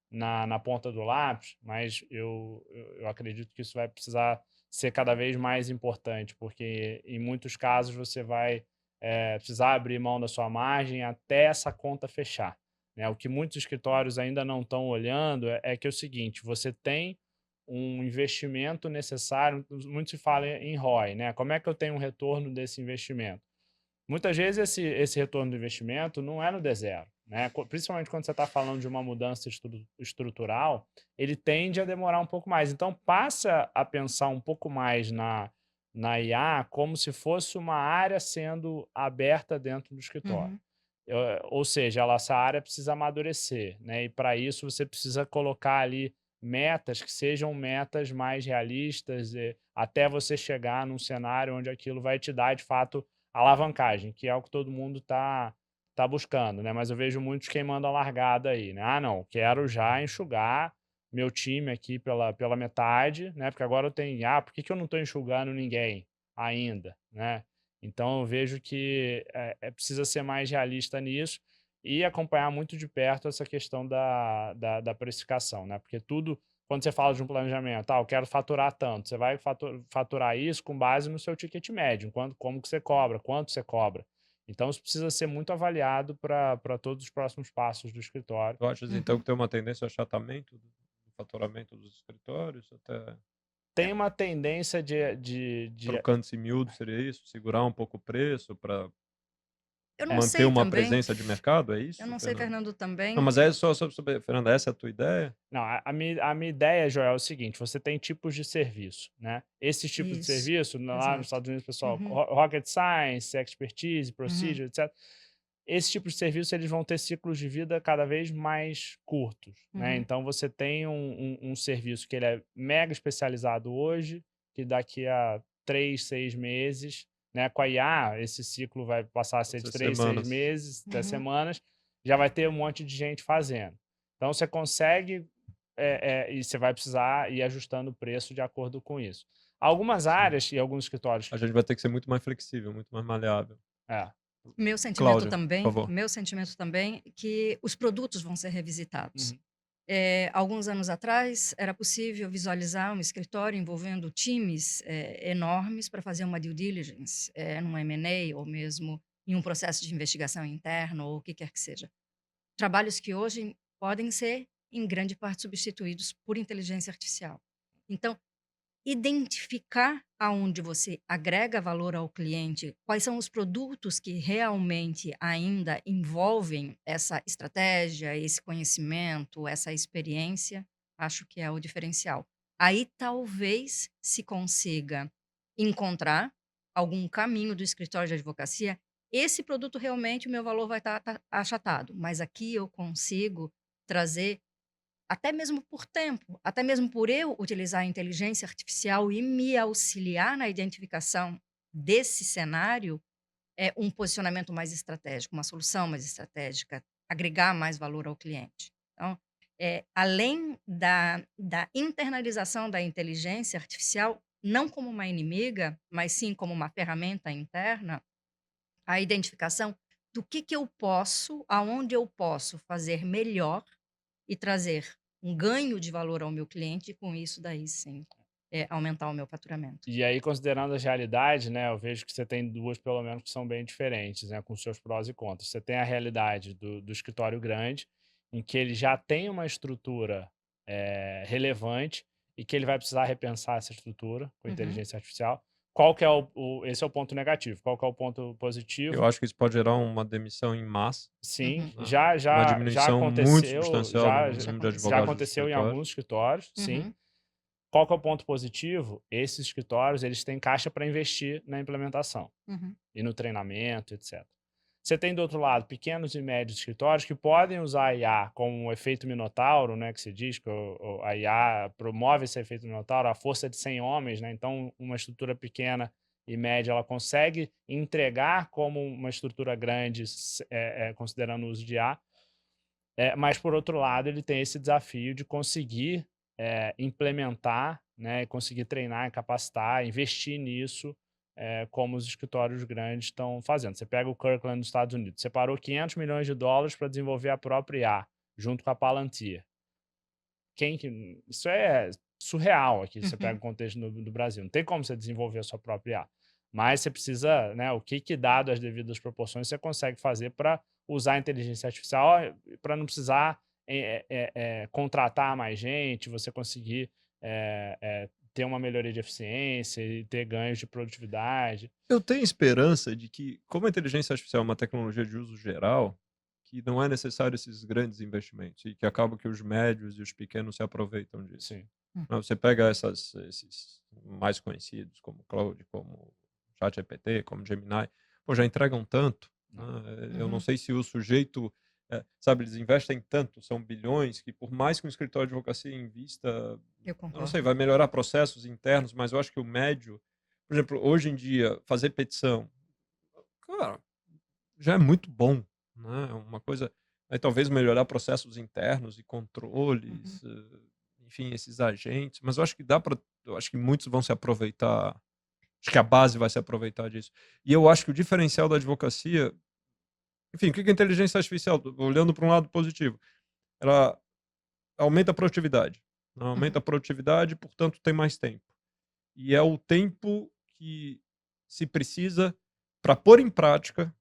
Speaker 2: na ponta do lápis, mas eu acredito que isso vai precisar ser cada vez mais importante, porque em muitos casos você vai precisar abrir mão da sua margem até essa conta fechar, né? O que muitos escritórios ainda não estão olhando é que é o seguinte, você tem um investimento necessário, muito se fala em ROI, né? Como é que eu tenho um retorno desse investimento? Muitas vezes esse retorno do investimento não é no D0, né? Principalmente quando você está falando de uma mudança estrutural, ele tende a demorar um pouco mais. Então, passa a pensar um pouco mais na IA como se fosse uma área sendo aberta dentro do escritório.
Speaker 3: Uhum,
Speaker 2: Ou seja, essa área precisa amadurecer, né? E para isso você precisa colocar ali metas que sejam metas mais realistas, até você chegar num cenário onde aquilo vai te dar, de fato, alavancagem, que é o que todo mundo tá buscando, né? Mas eu vejo muitos queimando a largada aí, né? Ah, não, quero já enxugar meu time aqui pela metade, né? Porque agora eu tenho, por que eu não estou enxugando ninguém ainda, né? Então eu vejo que precisa ser mais realista nisso e acompanhar muito de perto essa questão da precificação, né? Porque tudo, quando você fala de um planejamento, eu quero faturar tanto, você vai faturar isso com base no seu ticket médio, como que você cobra, quanto você cobra. Então isso precisa ser muito avaliado para todos os próximos passos do escritório.
Speaker 1: Tu achas então
Speaker 3: uhum.
Speaker 1: que tem uma tendência ao achatamento do faturamento dos escritórios, até
Speaker 2: Tem uma tendência de
Speaker 1: trocando-se em miúdo, seria isso? Segurar um pouco o preço para
Speaker 3: Eu não
Speaker 1: manter
Speaker 3: sei
Speaker 1: uma
Speaker 3: também,
Speaker 1: presença de mercado, é
Speaker 3: eu
Speaker 1: isso,
Speaker 3: não sei,
Speaker 1: Fernando?
Speaker 3: Fernando,
Speaker 1: Não,
Speaker 3: também.
Speaker 1: mas é só sobre, Fernando, essa é a tua ideia?
Speaker 2: Não, a minha ideia, Joel, é o seguinte: você tem tipos de serviço, né? Esses tipos de
Speaker 3: Isso,
Speaker 2: serviço, lá nos
Speaker 3: exato.
Speaker 2: Estados Unidos, pessoal,
Speaker 3: Uhum,
Speaker 2: rocket science, expertise,
Speaker 3: uhum,
Speaker 2: procedure, etc. Esses tipos de serviço eles vão ter ciclos de vida cada vez mais curtos, né?
Speaker 3: uhum,
Speaker 2: Então você tem um serviço que ele é mega especializado hoje, que daqui a 3, 6 meses, né? Com a IA, esse ciclo vai passar a
Speaker 1: Pode
Speaker 2: ser de
Speaker 1: ser
Speaker 2: 3, 6
Speaker 1: semanas.
Speaker 2: meses, até
Speaker 3: uhum,
Speaker 2: semanas, já vai ter um monte de gente fazendo. Então você consegue e você vai precisar ir ajustando o preço de acordo com isso. Algumas
Speaker 1: Sim.
Speaker 2: áreas e alguns escritórios.
Speaker 1: A gente vai ter que ser muito mais flexível, muito mais maleável.
Speaker 2: É.
Speaker 1: Cláudia, por favor.
Speaker 3: Meu sentimento também é que os produtos vão ser revisitados.
Speaker 2: Uhum.
Speaker 3: Alguns anos atrás, era possível visualizar um escritório envolvendo times enormes para fazer uma due diligence, num M&A ou mesmo em um processo de investigação interna ou o que quer que seja. Trabalhos que hoje podem ser, em grande parte, substituídos por inteligência artificial. Então, identificar aonde você agrega valor ao cliente, quais são os produtos que realmente ainda envolvem essa estratégia, esse conhecimento, essa experiência, acho que é o diferencial. Aí talvez se consiga encontrar algum caminho do escritório de advocacia. Esse produto realmente o meu valor vai estar achatado, mas aqui eu consigo trazer até mesmo por tempo, até mesmo por eu utilizar a inteligência artificial e me auxiliar na identificação desse cenário, é um posicionamento mais estratégico, uma solução mais estratégica, agregar mais valor ao cliente. Então, além da internalização da inteligência artificial, não como uma inimiga, mas sim como uma ferramenta interna, a identificação do que eu posso, aonde eu posso fazer melhor e trazer um ganho de valor ao meu cliente e com isso daí sim, aumentar o meu faturamento.
Speaker 2: E aí, considerando as realidades, né, eu vejo que você tem duas, pelo menos, que são bem diferentes, né, com seus prós e contras. Você tem a realidade do escritório grande, em que ele já tem uma estrutura relevante e que ele vai precisar repensar essa estrutura com
Speaker 3: Uhum,
Speaker 2: inteligência artificial. Qual que é esse é o ponto negativo. Qual que é o ponto positivo?
Speaker 1: Eu acho que isso pode gerar uma demissão em massa,
Speaker 2: Sim,
Speaker 3: uhum,
Speaker 1: né?
Speaker 2: já
Speaker 1: Uma
Speaker 2: já
Speaker 1: diminuição muito
Speaker 2: aconteceu,
Speaker 1: substancial
Speaker 2: já
Speaker 1: no
Speaker 3: já
Speaker 1: número de
Speaker 2: já
Speaker 3: aconteceu.
Speaker 1: advogados dos
Speaker 2: aconteceu em
Speaker 1: escritórios.
Speaker 2: alguns escritórios, sim.
Speaker 3: Uhum,
Speaker 2: Qual que é o ponto positivo? Esses escritórios, eles têm caixa para investir na implementação
Speaker 3: uhum,
Speaker 2: e no treinamento, etc. Você tem, do outro lado, pequenos e médios escritórios que podem usar a IA como um efeito minotauro, né, que se diz que a IA promove esse efeito minotauro, a força de 100 homens, né? Então, uma estrutura pequena e média, ela consegue entregar como uma estrutura grande, considerando o uso de IA. Mas, por outro lado, ele tem esse desafio de conseguir implementar, né, conseguir treinar, capacitar, investir nisso, como os escritórios grandes estão fazendo. Você pega o Kirkland nos Estados Unidos, separou $500 milhões para desenvolver a própria IA, junto com a Palantir. Isso é surreal aqui, se você pega
Speaker 3: uhum,
Speaker 2: o contexto do Brasil. Não tem como você desenvolver a sua própria IA. Mas você precisa, né, o que dado as devidas proporções, você consegue fazer para usar a inteligência artificial para não precisar contratar mais gente, você conseguir ter uma melhoria de eficiência e ter ganhos de produtividade.
Speaker 1: Eu tenho esperança de que, como a inteligência artificial é uma tecnologia de uso geral, que não é necessário esses grandes investimentos e que acaba que os médios e os pequenos se aproveitam disso.
Speaker 2: Sim.
Speaker 3: uhum,
Speaker 1: Né, você pega esses mais conhecidos, como Claude, como ChatGPT, como Gemini, pô, já entregam tanto, né? Eu não
Speaker 3: uhum.
Speaker 1: sei se o sujeito, sabe, eles investem tanto, são bilhões, que por mais que um escritório de advocacia invista,
Speaker 3: Eu
Speaker 1: eu não sei,
Speaker 3: concordo.
Speaker 1: vai melhorar processos internos, mas eu acho que o médio, por exemplo, hoje em dia, fazer petição, cara, já é muito bom, né? É uma coisa, aí talvez melhorar processos internos e
Speaker 3: Uhum,
Speaker 1: controles, enfim, esses agentes, mas eu acho que eu acho que muitos vão se aproveitar, acho que a base vai se aproveitar disso. E eu acho que o diferencial da advocacia, enfim, o que é inteligência artificial? Olhando para um lado positivo, ela aumenta a produtividade, né? Aumenta
Speaker 3: uhum,
Speaker 1: a produtividade, portanto tem mais tempo. E é o tempo que se precisa para pôr em prática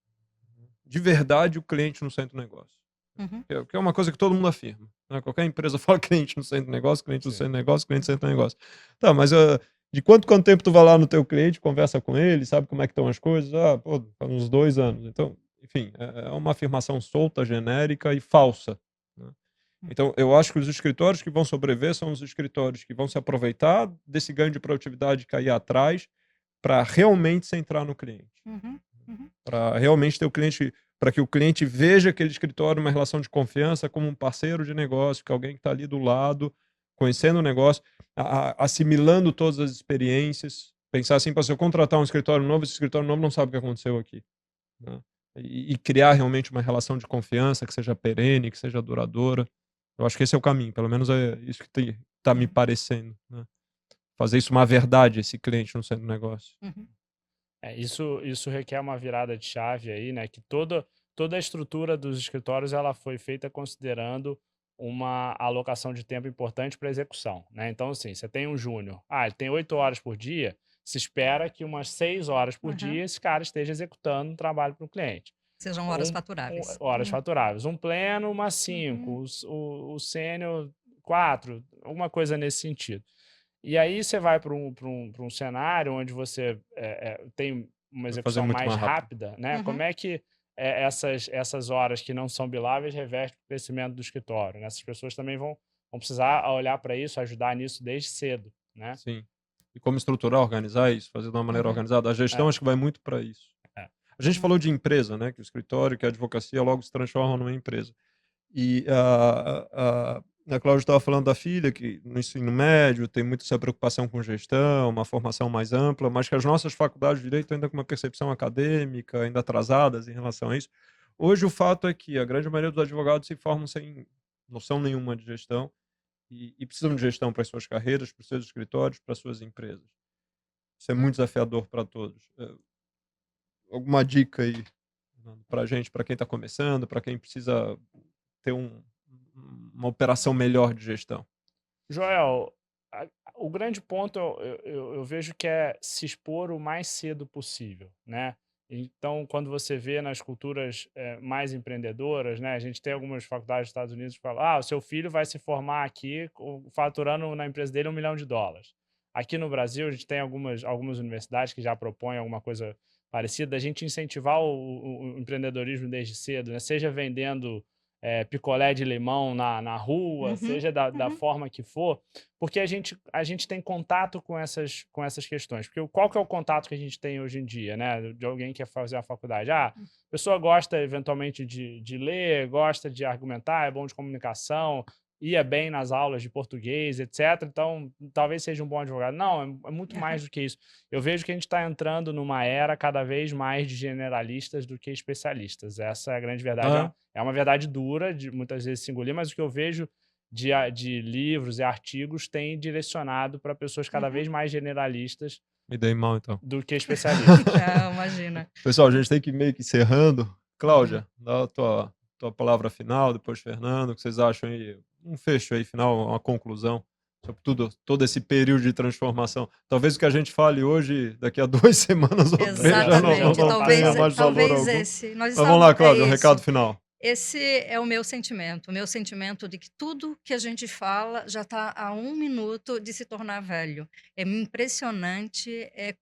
Speaker 1: de verdade o cliente no centro do negócio.
Speaker 3: uhum,
Speaker 1: Que é uma coisa que todo mundo afirma. né? Qualquer empresa fala cliente no centro do negócio, cliente no
Speaker 2: Sim.
Speaker 1: centro do negócio, cliente no centro do negócio. Tá, mas de quanto tempo tu vai lá no teu cliente, conversa com ele, sabe como é que estão as coisas? Ah, pô, há uns 2 anos. Então, enfim, é uma afirmação solta, genérica e falsa, né? Então, eu acho que os escritórios que vão sobreviver são os escritórios que vão se aproveitar desse ganho de produtividade que aí atrás para realmente centrar no cliente,
Speaker 3: Uhum, uhum.
Speaker 1: para realmente ter o cliente, para que o cliente veja aquele escritório uma relação de confiança como um parceiro de negócio, que alguém que está ali do lado, conhecendo o negócio, assimilando todas as experiências, pensar assim, para se eu contratar um escritório novo, esse escritório novo não sabe o que aconteceu aqui, né? E criar realmente uma relação de confiança que seja perene, que seja duradoura. Eu acho que esse é o caminho, pelo menos é isso que está me parecendo, né? Fazer isso uma verdade, esse cliente no centro do negócio.
Speaker 3: Uhum.
Speaker 2: Isso requer uma virada de chave aí, né? Que toda a estrutura dos escritórios ela foi feita considerando uma alocação de tempo importante para execução, né? Então, assim, você tem um júnior, ele tem 8 horas por dia, se espera que umas 6 horas por
Speaker 3: Aham.
Speaker 2: dia esse cara esteja executando um trabalho para o cliente.
Speaker 3: Sejam horas faturáveis.
Speaker 2: Horas faturáveis. Um pleno, uma
Speaker 3: Uhum.
Speaker 2: 5, o sênior, 4, alguma coisa nesse sentido. E aí você vai para um cenário onde você tem uma
Speaker 1: Vai fazer
Speaker 2: execução
Speaker 1: muito
Speaker 2: mais
Speaker 1: mais rápido.
Speaker 2: rápida, né?
Speaker 3: Uhum.
Speaker 2: Como é que essas horas que não são biláveis revertem o crescimento do escritório, né? Essas pessoas também vão precisar olhar para isso, ajudar nisso desde cedo, né?
Speaker 1: Sim. E como estruturar, organizar isso, fazer de uma maneira
Speaker 3: Uhum.
Speaker 1: organizada. A gestão
Speaker 2: É,
Speaker 1: acho que vai muito para isso.
Speaker 2: é.
Speaker 1: A gente
Speaker 3: Uhum.
Speaker 1: falou de empresa, né, que o escritório, que a advocacia logo se transforma numa empresa. E a Cláudia estava falando da filha, que no ensino médio tem muito essa preocupação com gestão, uma formação mais ampla, mas que as nossas faculdades de direito ainda com uma percepção acadêmica, ainda atrasadas em relação a isso. Hoje o fato é que a grande maioria dos advogados se formam sem noção nenhuma de gestão e precisam de gestão para as suas carreiras, para os seus escritórios, para as suas empresas. Isso é muito desafiador para todos. Alguma dica aí para gente, para quem está começando, para quem precisa ter uma operação melhor de gestão?
Speaker 2: Joel, o grande ponto eu vejo que é se expor o mais cedo possível, né? Então, quando você vê nas culturas mais empreendedoras, né? A gente tem algumas faculdades dos Estados Unidos que falam: o seu filho vai se formar aqui faturando na empresa dele US$ 1 milhão. Aqui no Brasil, a gente tem algumas universidades que já propõem alguma coisa parecida, a gente incentivar o empreendedorismo desde cedo, né? Seja vendendo picolé de limão na rua,
Speaker 3: Uhum.
Speaker 2: seja da
Speaker 3: Uhum.
Speaker 2: forma que for, porque a gente tem contato com essas questões. Porque qual que é o contato que a gente tem hoje em dia, né? De alguém que quer fazer a faculdade. A pessoa gosta eventualmente de ler, gosta de argumentar, é bom de comunicação, ia bem nas aulas de português, etc. Então, talvez seja um bom advogado. Não, é muito
Speaker 3: Aham.
Speaker 2: mais do que isso. Eu vejo que a gente está entrando numa era cada vez mais de generalistas do que especialistas. Essa é a grande verdade.
Speaker 1: Ah,
Speaker 2: É uma verdade dura, de muitas vezes se engolir, mas o que eu vejo de livros e artigos tem direcionado para pessoas cada
Speaker 3: Uhum.
Speaker 2: vez mais generalistas
Speaker 1: me dei mal então.
Speaker 2: do que especialistas.
Speaker 3: Não, imagina.
Speaker 1: Pessoal, a gente tem que ir meio que encerrando.
Speaker 3: Uhum.
Speaker 1: Cláudia, dá a tua palavra final, depois Fernando, o que vocês acham aí? Um fecho aí final, uma conclusão sobre todo esse período de transformação. Talvez o que a gente fale hoje, daqui a 2 semanas ou 3, já não, não,
Speaker 3: Exatamente.
Speaker 2: Já
Speaker 1: não
Speaker 3: Talvez,
Speaker 1: tenha
Speaker 2: passamos.
Speaker 1: mais valor
Speaker 3: talvez
Speaker 1: algum.
Speaker 3: esse. Nós
Speaker 1: Mas vamos lá,
Speaker 3: estávamos. É
Speaker 1: Cláudia, um recado
Speaker 3: isso.
Speaker 1: final.
Speaker 3: Esse é o meu sentimento de que tudo que a gente fala já está a 1 minuto de se tornar velho. É impressionante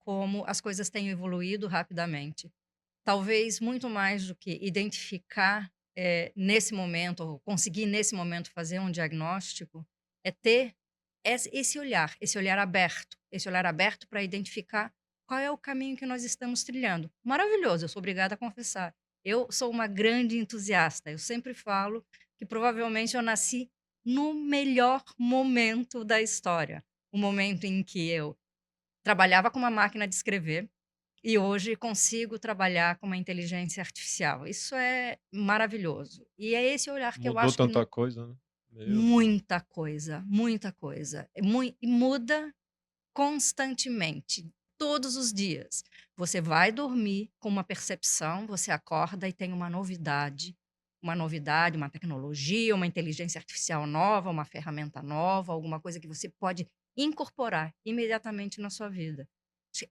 Speaker 3: como as coisas têm evoluído rapidamente. Talvez muito mais do que identificar nesse momento, ou conseguir nesse momento fazer um diagnóstico, é ter esse olhar aberto para identificar qual é o caminho que nós estamos trilhando. Maravilhoso, eu sou obrigada a confessar. Eu sou uma grande entusiasta. Eu sempre falo que provavelmente eu nasci no melhor momento da história. O momento em que eu trabalhava com uma máquina de escrever e hoje consigo trabalhar com uma inteligência artificial. Isso é maravilhoso. E é esse olhar que eu
Speaker 1: Mudou
Speaker 3: acho que
Speaker 1: tanta coisa, né? Meu Deus.
Speaker 3: muita coisa, muita coisa. E muda constantemente, todos os dias. Você vai dormir com uma percepção, você acorda e tem uma novidade, uma tecnologia, uma inteligência artificial nova, uma ferramenta nova, alguma coisa que você pode incorporar imediatamente na sua vida.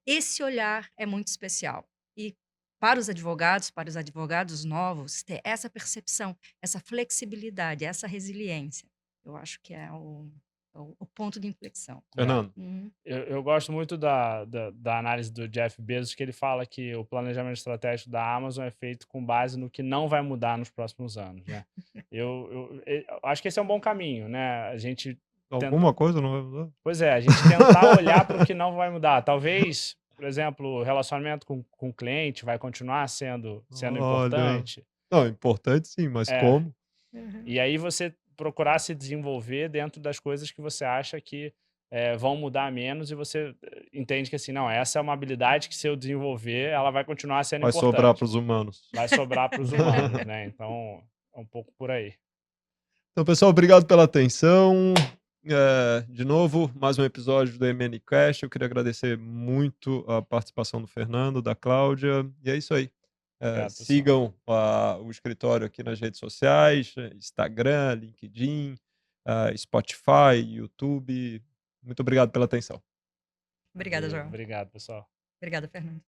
Speaker 3: Esse olhar é muito especial. E para os advogados novos, ter essa percepção, essa flexibilidade, essa resiliência. Eu acho que é o ponto de inflexão.
Speaker 1: Fernando.
Speaker 3: Uhum.
Speaker 2: Eu gosto muito da análise do Jeff Bezos, que ele fala que o planejamento estratégico da Amazon é feito com base no que não vai mudar nos próximos anos, né? Eu acho que esse é um bom caminho, né? A gente
Speaker 1: Alguma coisa não vai mudar?
Speaker 2: Pois é, a gente tentar olhar para o que não vai mudar. Talvez, por exemplo, o relacionamento com o cliente vai continuar sendo
Speaker 1: Olha.
Speaker 2: importante.
Speaker 1: Não, importante sim, mas
Speaker 2: É.
Speaker 1: como?
Speaker 3: Uhum.
Speaker 2: E aí você procurar se desenvolver dentro das coisas que você acha que vão mudar menos e você entende que assim, não, essa é uma habilidade que se eu desenvolver, ela vai continuar sendo
Speaker 1: Vai
Speaker 2: importante.
Speaker 1: sobrar para os humanos.
Speaker 2: Vai sobrar para os humanos, né? Então, é um pouco por aí.
Speaker 1: Então, pessoal, obrigado pela atenção. De novo, mais um episódio do MNCast. Eu queria agradecer muito a participação do Fernando, da Cláudia. E é isso aí.
Speaker 2: Obrigado, pessoal.
Speaker 1: Sigam o escritório aqui nas redes sociais, Instagram, LinkedIn, Spotify, YouTube. Muito obrigado pela atenção.
Speaker 3: Obrigada,
Speaker 2: Valeu,
Speaker 3: Joel.
Speaker 2: obrigado, pessoal.
Speaker 3: Obrigada, Fernando.